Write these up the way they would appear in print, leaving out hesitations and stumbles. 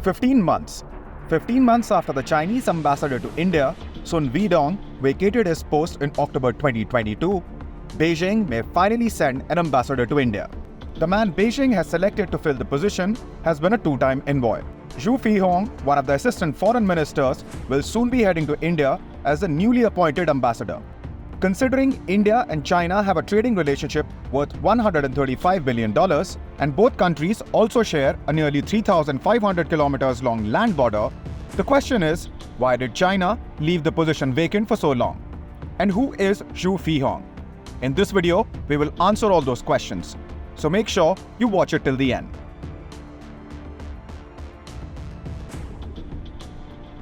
15 months. 15 months after the Chinese ambassador to India, Sun Weidong, vacated his post in October 2022, Beijing may finally send an ambassador to India. The man Beijing has selected to fill the position has been a two-time envoy. Xu Feihong, one of the assistant foreign ministers, will soon be heading to India as the newly appointed ambassador. Considering India and China have a trading relationship worth $135 billion, and both countries also share a nearly 3,500 kilometers long land border, the question is, why did China leave the position vacant for so long? And who is Xu Feihong? In this video, we will answer all those questions. So make sure you watch it till the end.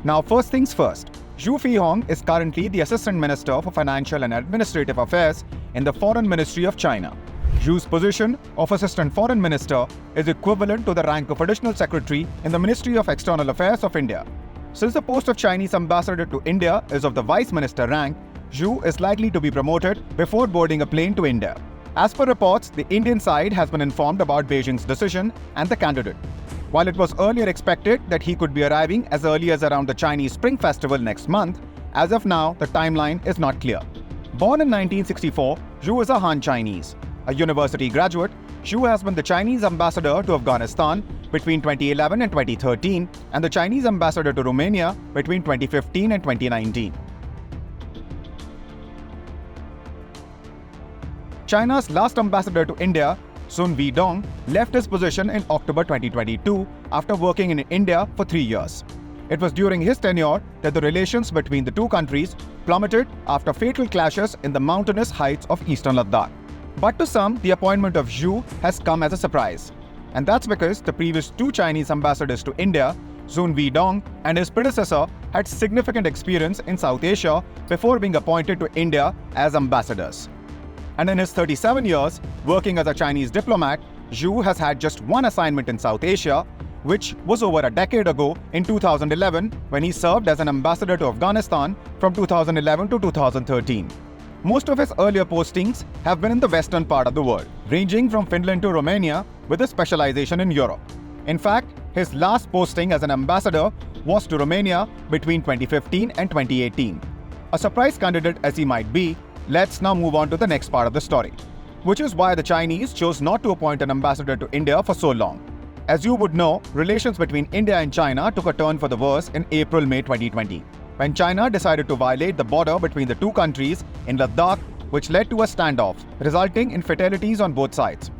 Now, first things first. Xu Feihong is currently the Assistant Minister for Financial and Administrative Affairs in the Foreign Ministry of China. Xu's position of Assistant Foreign Minister is equivalent to the rank of Additional Secretary in the Ministry of External Affairs of India. Since the post of Chinese Ambassador to India is of the Vice Minister rank, Xu is likely to be promoted before boarding a plane to India. As per reports, the Indian side has been informed about Beijing's decision and the candidate. While it was earlier expected that he could be arriving as early as around the Chinese Spring Festival next month, as of now, the timeline is not clear. Born in 1964, Xu is a Han Chinese. A university graduate, Xu has been the Chinese ambassador to Afghanistan between 2011 and 2013 and the Chinese ambassador to Romania between 2015 and 2019. China's last ambassador to India, Sun Weidong, left his position in October 2022 after working in India for 3 years. It was during his tenure that the relations between the two countries plummeted after fatal clashes in the mountainous heights of eastern Ladakh. But to some, the appointment of Xu has come as a surprise. And that's because the previous two Chinese ambassadors to India, Sun Weidong and his predecessor, had significant experience in South Asia before being appointed to India as ambassadors. And in his 37 years working as a Chinese diplomat, Xu has had just one assignment in South Asia, which was over a decade ago in 2011 when he served as an ambassador to Afghanistan from 2011 to 2013. Most of his earlier postings have been in the western part of the world, ranging from Finland to Romania, with a specialization in Europe. In fact, his last posting as an ambassador was to Romania between 2015 and 2018. A surprise candidate as he might be, let's now move on to the next part of the story, which is why the Chinese chose not to appoint an ambassador to India for so long. As you would know, relations between India and China took a turn for the worse in April-May 2020, when China decided to violate the border between the two countries in Ladakh, which led to a standoff, resulting in fatalities on both sides.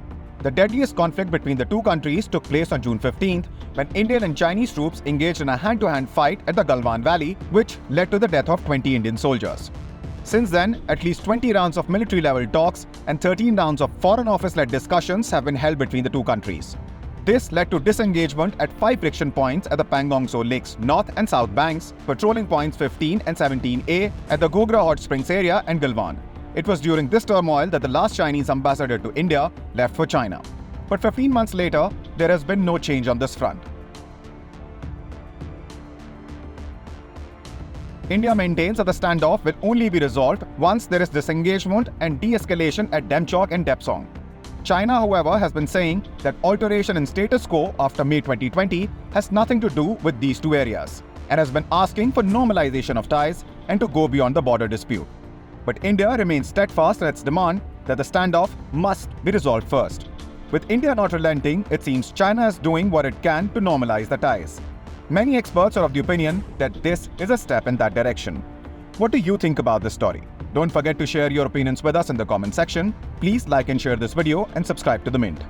The deadliest conflict between the two countries took place on June 15th, when Indian and Chinese troops engaged in a hand-to-hand fight at the Galwan Valley, which led to the death of 20 Indian soldiers. Since then, at least 20 rounds of military-level talks and 13 rounds of Foreign Office-led discussions have been held between the two countries. This led to disengagement at 5 friction points at the Pangong Tso Lake's north and south banks, patrolling points 15 and 17A at the Gogra Hot Springs area and Galwan. It was during this turmoil that the last Chinese ambassador to India left for China. But 15 months later, there has been no change on this front. India maintains that the standoff will only be resolved once there is disengagement and de-escalation at Demchok and Depsong. China, however, has been saying that alteration in status quo after May 2020 has nothing to do with these two areas and has been asking for normalization of ties and to go beyond the border dispute. But India remains steadfast in its demand that the standoff must be resolved first. With India not relenting, it seems China is doing what it can to normalize the ties. Many experts are of the opinion that this is a step in that direction. What do you think about this story? Don't forget to share your opinions with us in the comment section. Please like and share this video and subscribe to The Mint.